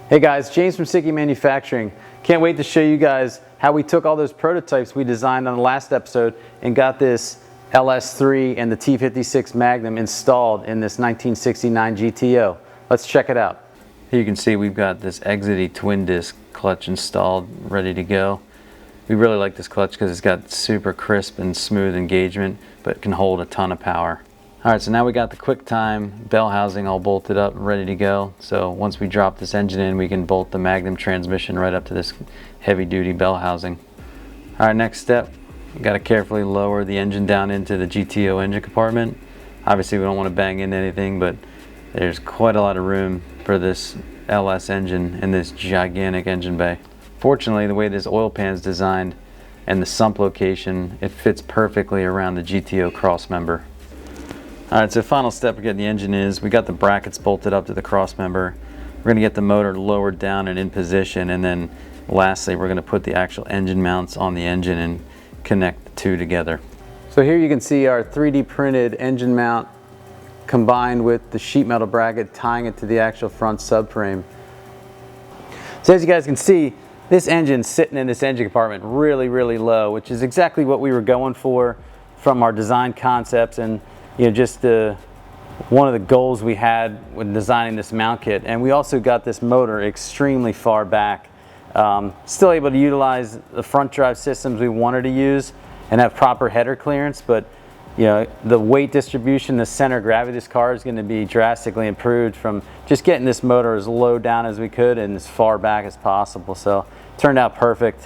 Hey guys, James from SIKKY Manufacturing. Can't wait to show you guys how we took all those prototypes we designed on the last episode and got this LS3 and the T56 Magnum installed in this 1969 GTO. Let's check it out. Here you can see we've got this Exity twin disc clutch installed, ready to go. We really like this clutch because it's got super crisp and smooth engagement, but can hold a ton of power. Alright, so now we got the QuickTime bell housing all bolted up, ready to go. So once we drop this engine in, we can bolt the Magnum transmission right up to this heavy duty bell housing. Alright, next step, we got to carefully lower the engine down into the GTO engine compartment. Obviously we don't want to bang into anything, but there's quite a lot of room for this LS engine in this gigantic engine bay. Fortunately, the way this oil pan is designed and the sump location, it fits perfectly around the GTO Crossmember. Alright, so final step of getting the engine is we got the brackets bolted up to the Crossmember. We're going to get the motor lowered down and in position, and then lastly we're going to put the actual engine mounts on the engine and connect the two together. So here you can see our 3D printed engine mount combined with the sheet metal bracket tying it to the actual front subframe. So as you guys can see, this engine's sitting in this engine compartment really low, which is exactly what we were going for from our design concepts, and just one of the goals we had when designing this mount kit. And we also got this motor extremely far back. Still able to utilize the front drive systems we wanted to use and have proper header clearance, but the weight distribution, the center of gravity of this car is going to be drastically improved from just getting this motor as low down as we could and as far back as possible. So it turned out perfect,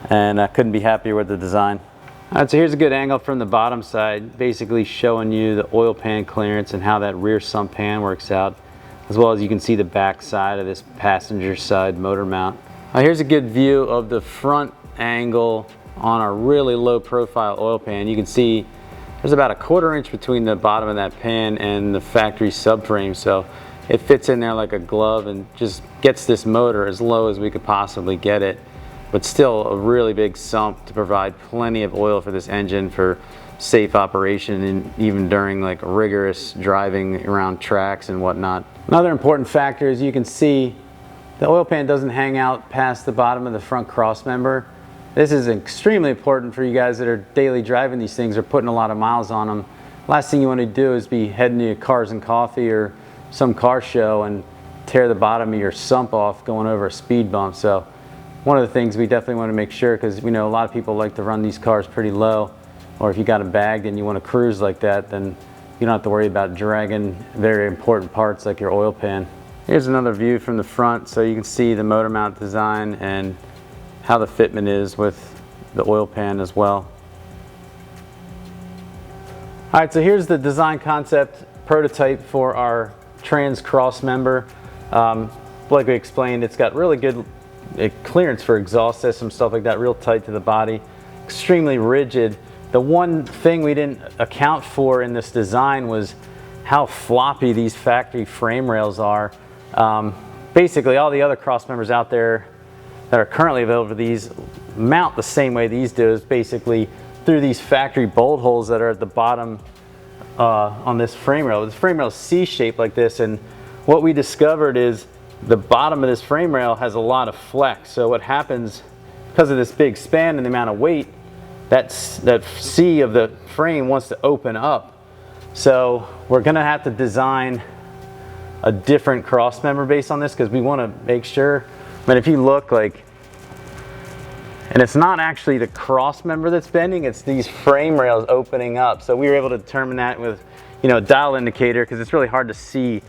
and I couldn't be happier with the design. Alright, so here's a good angle from the bottom side, basically showing you the oil pan clearance and how that rear sump pan works out, as well as you can see the back side of this passenger side motor mount. Here's a good view of the front angle on a really low profile oil pan. You can see there's about a 1/4 inch between the bottom of that pan and the factory subframe, so it fits in there like a glove and just gets this motor as low as we could possibly get it, but still a really big sump to provide plenty of oil for this engine for safe operation and even during like rigorous driving around tracks and whatnot. Another important factor is you can see the oil pan doesn't hang out past the bottom of the front crossmember. This is extremely important for you guys that are daily driving these things or putting a lot of miles on them. Last thing you want to do is be heading to Cars and Coffee or some car show and tear the bottom of your sump off going over a speed bump. So one of the things we definitely want to make sure, because we know a lot of people like to run these cars pretty low, or if you got a bag and you want to cruise like that, then you don't have to worry about dragging very important parts like your oil pan. Here's another view from the front, so you can see the motor mount design and how the fitment is with the oil pan as well. Alright, so here's the design concept prototype for our trans cross member. Like we explained, it's got really good clearance for exhaust system, stuff like that, real tight to the body, extremely rigid. The one thing we didn't account for in this design was how floppy these factory frame rails are. Basically all the other cross members out there that are currently available for these mount the same way these do, is basically through these factory bolt holes that are at the bottom on this frame rail. This frame rail is C-shaped like this, and what we discovered is the bottom of this frame rail has a lot of flex. So what happens, because of this big span and the amount of weight, that C of the frame wants to open up. So we're going to have to design a different cross member based on this, because we want to make sure, if you look like, and it's not actually the cross member that's bending, it's these frame rails opening up. So we were able to determine that with a dial indicator, because it's really hard to see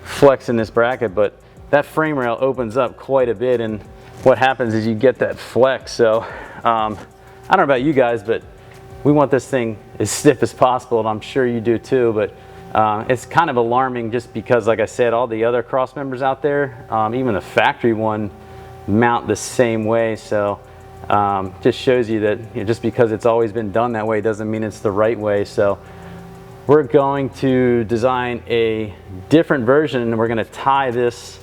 flex in this bracket, but that frame rail opens up quite a bit, and what happens is you get that flex. So I don't know about you guys, but we want this thing as stiff as possible, and I'm sure you do too, but it's kind of alarming just because, like I said, all the other cross members out there, even the factory one, mount the same way. So just shows you that just because it's always been done that way doesn't mean it's the right way. So we're going to design a different version, and we're going to tie this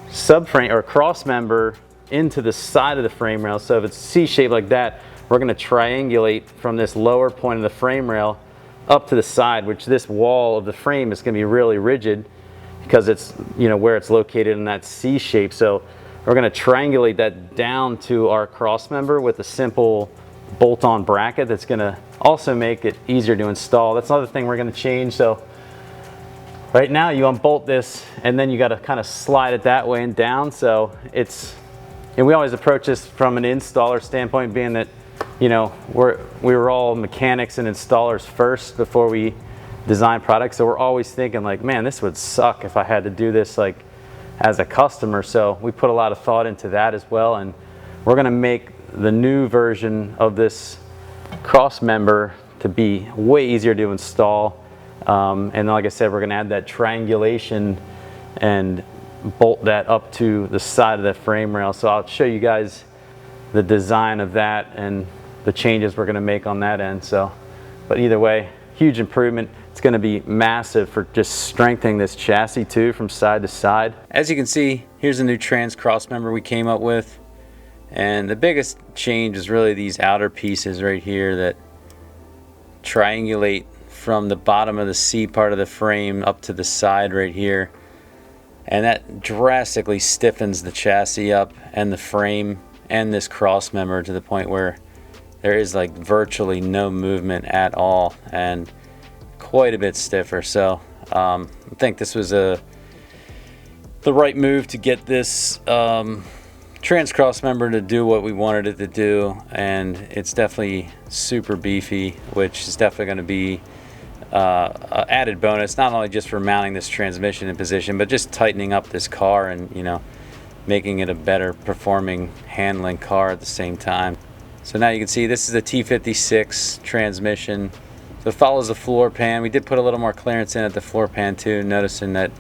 subframe or cross member into the side of the frame rail. So if it's C-shaped like that, we're going to triangulate from this lower point of the frame rail up to the side, which this wall of the frame is going to be really rigid, because it's, you know, where it's located in that C shape. So we're going to triangulate that down to our cross member with a simple bolt-on bracket that's going to also make it easier to install. That's another thing we're going to change. So right now you unbolt this and then you got to kind of slide it that way and down. So it's, and we always approach this from an installer standpoint, being that, you know, we were all mechanics and installers first before we design products. So we're always thinking like, man, this would suck if I had to do this like as a customer. So we put a lot of thought into that as well. And we're going to make the new version of this cross member to be way easier to install. And like I said, we're going to add that triangulation and bolt that up to the side of the frame rail. So I'll show you guys the design of that and the changes we're going to make on that end. So, but either way, huge improvement. It's going to be massive for just strengthening this chassis too from side to side. As you can see, here's a new trans cross member we came up with. And the biggest change is really these outer pieces right here that triangulate from the bottom of the C part of the frame up to the side right here. And that drastically stiffens the chassis up and the frame and this cross member to the point where there is like virtually no movement at all and quite a bit stiffer. So I think this was the right move to get this trans cross member to do what we wanted it to do, and it's definitely super beefy, which is definitely going to be an added bonus, not only just for mounting this transmission in position, but just tightening up this car and, you know, making it a better performing handling car at the same time. So now you can see this is a T56 transmission. So it follows the floor pan. We did put a little more clearance in at the floor pan too, noticing that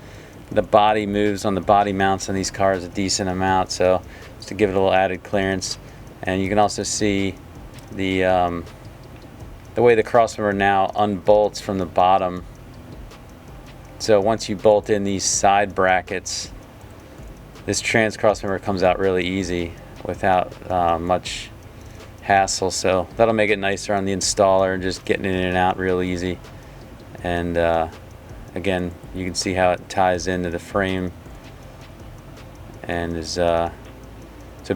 the body moves on the body mounts on these cars a decent amount, so just to give it a little added clearance. And you can also see the way the crossmember now unbolts from the bottom. So once you bolt in these side brackets, this trans crossmember comes out really easy without much hassle. So that'll make it nicer on the installer, just getting in and out real easy. And again, you can see how it ties into the frame and is so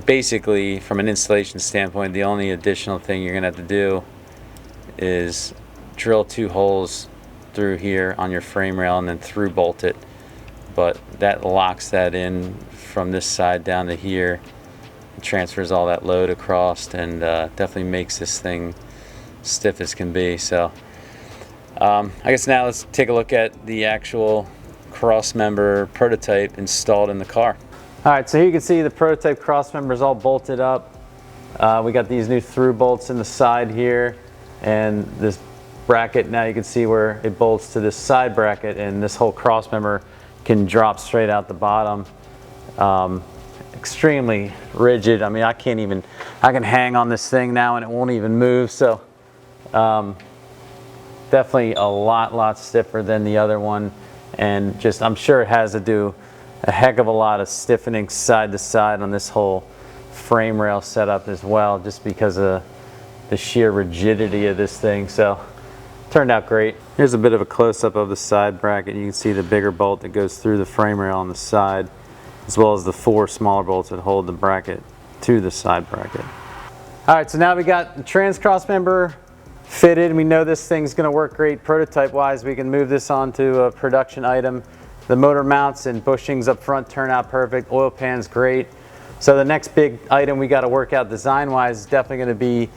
basically from an installation standpoint, the only additional thing you're gonna have to do is drill 2 holes through here on your frame rail and then through bolt it. But that locks that in from this side down to here. It transfers all that load across and definitely makes this thing stiff as can be. So I guess now let's take a look at the actual cross member prototype installed in the car. All right, so here you can see the prototype cross member is all bolted up. We got these new through bolts in the side here, and this bracket, now you can see where it bolts to this side bracket, and this whole cross member can drop straight out the bottom. Extremely rigid. I mean, I can hang on this thing now and it won't even move. So definitely a lot stiffer than the other one, and just I'm sure it has to do a heck of a lot of stiffening side to side on this whole frame rail setup as well, just because of the sheer rigidity of this thing. So turned out great. Here's a bit of a close-up of the side bracket. You can see the bigger bolt that goes through the frame rail on the side, as well as the 4 smaller bolts that hold the bracket to the side bracket. All right, so now we got the trans cross member fitted. We know this thing's gonna work great prototype wise. We can move this on to a production item. The motor mounts and bushings up front turn out perfect. Oil pan's great. So the next big item we gotta work out design wise is definitely gonna be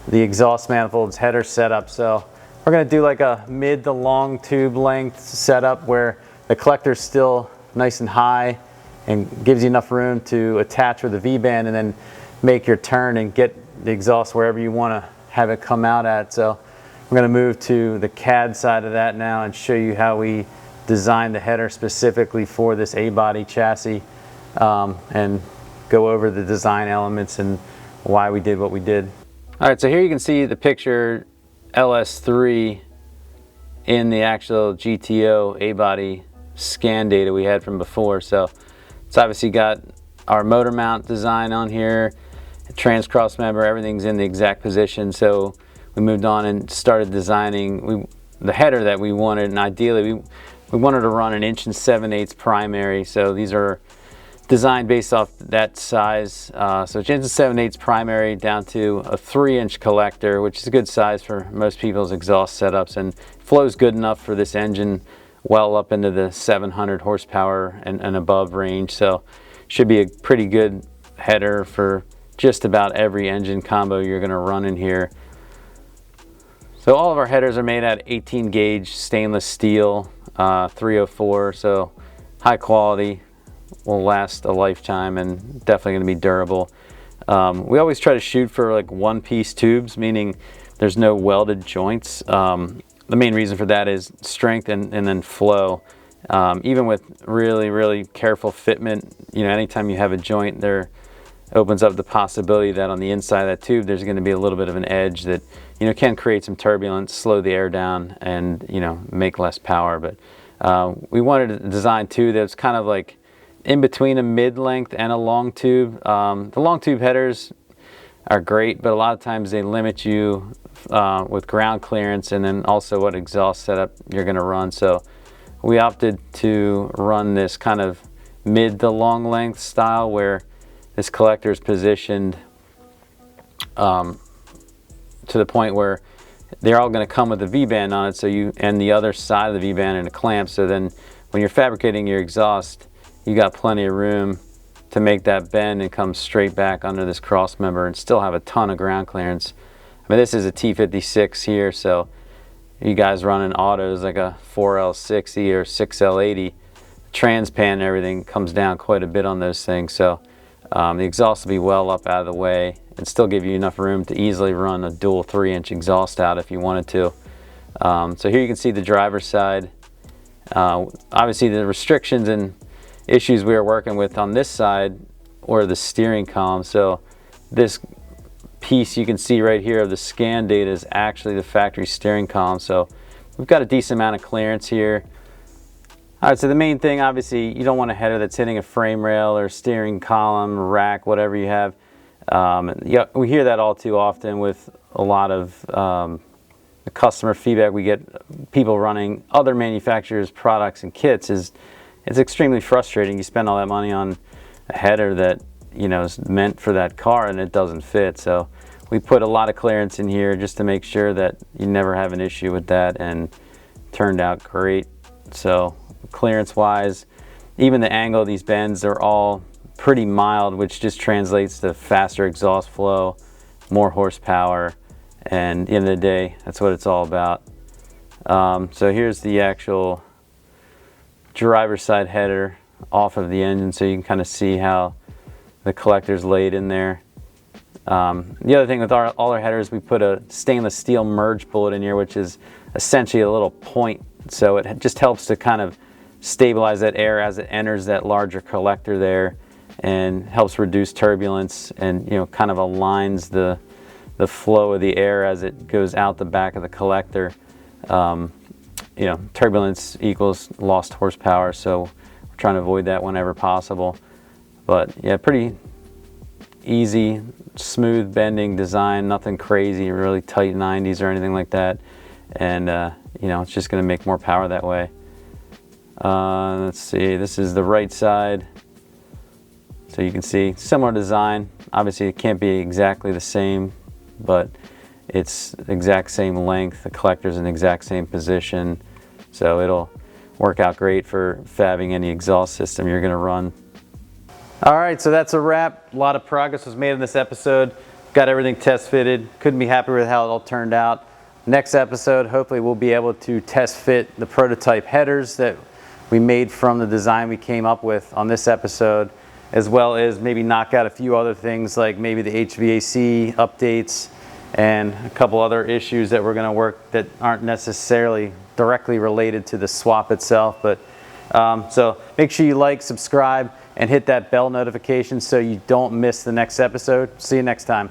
the exhaust manifolds header setup. So we're gonna do like a mid to long tube length setup where the collector's still nice and high and gives you enough room to attach with a V-band and then make your turn and get the exhaust wherever you want to have it come out at. So we're going to move to the CAD side of that now and show you how we designed the header specifically for this A-body chassis, and go over the design elements and why we did what we did. All right, so here you can see the picture LS3 in the actual GTO A-body scan data we had from before. So it's obviously got our motor mount design on here, trans cross member, everything's in the exact position. So we moved on and started designing the header that we wanted, and ideally We wanted to run an 1 7/8" primary, so these are designed based off that size. So it's 1 7/8" primary down to a 3-inch collector, which is a good size for most people's exhaust setups, and flows good enough for this engine well up into the 700 horsepower and above range. So should be a pretty good header for just about every engine combo you're going to run in here. So all of our headers are made out of 18 gauge stainless steel, 304, so high quality, will last a lifetime and definitely going to be durable. We always try to shoot for like one-piece tubes, meaning there's no welded joints. The main reason for that is strength and then flow. Even with really careful fitment, you know, anytime you have a joint, there opens up the possibility that on the inside of that tube there's going to be a little bit of an edge that, you know, can create some turbulence, slow the air down, and, you know, make less power. But we wanted a design too that's kind of like in between a mid-length and a long tube. The long tube headers are great, but a lot of times they limit you with ground clearance and then also what exhaust setup you're going to run. So we opted to run this kind of mid to long length style where this collector is positioned to the point where they're all going to come with a V-band on it, so you and the other side of the V-band and a clamp, so then when you're fabricating your exhaust, you got plenty of room to make that bend and come straight back under this cross member and still have a ton of ground clearance. I mean, this is a T56 here, so you guys running autos like a 4L60 or 6L80, trans pan and everything comes down quite a bit on those things. So the exhaust will be well up out of the way and still give you enough room to easily run a dual 3-inch exhaust out if you wanted to. So here you can see the driver's side. Obviously the restrictions and issues we are working with on this side or the steering column. So this piece you can see right here of the scan data is actually the factory steering column. So we've got a decent amount of clearance here. All right, so the main thing, obviously, you don't want a header that's hitting a frame rail or steering column, rack, whatever you have. Yeah, we hear that all too often with a lot of the customer feedback we get. People running other manufacturers' products and kits is it's extremely frustrating. You spend all that money on a header that, you know, is meant for that car and it doesn't fit. So we put a lot of clearance in here just to make sure that you never have an issue with that, and turned out great. So clearance wise, even the angle of these bends are all pretty mild, which just translates to faster exhaust flow, more horsepower, and at the end of the day, that's what it's all about. So here's the actual driver's side header off of the engine, so you can kind of see how the collector's laid in there. The other thing with all our headers, we put a stainless steel merge bullet in here, which is essentially a little point, so it just helps to kind of stabilize that air as it enters that larger collector there, and helps reduce turbulence, and, you know, kind of aligns the flow of the air as it goes out the back of the collector. You know, turbulence equals lost horsepower, so we're trying to avoid that whenever possible. But yeah, pretty easy, smooth bending design, nothing crazy, really tight 90s or anything like that. And you know, it's just going to make more power that way. Let's see, this is the right side. So you can see similar design. Obviously it can't be exactly the same, but it's the exact same length. The collector's in the exact same position. So it'll work out great for fabbing any exhaust system you're gonna run. All right, so that's a wrap. A lot of progress was made in this episode. Got everything test fitted. Couldn't be happier with how it all turned out. Next episode, hopefully we'll be able to test fit the prototype headers that we made from the design we came up with on this episode, as well as maybe knock out a few other things like maybe the HVAC updates and a couple other issues that we're going to work that aren't necessarily directly related to the swap itself. But so make sure you like, subscribe, and hit that bell notification so you don't miss the next episode. See you next time.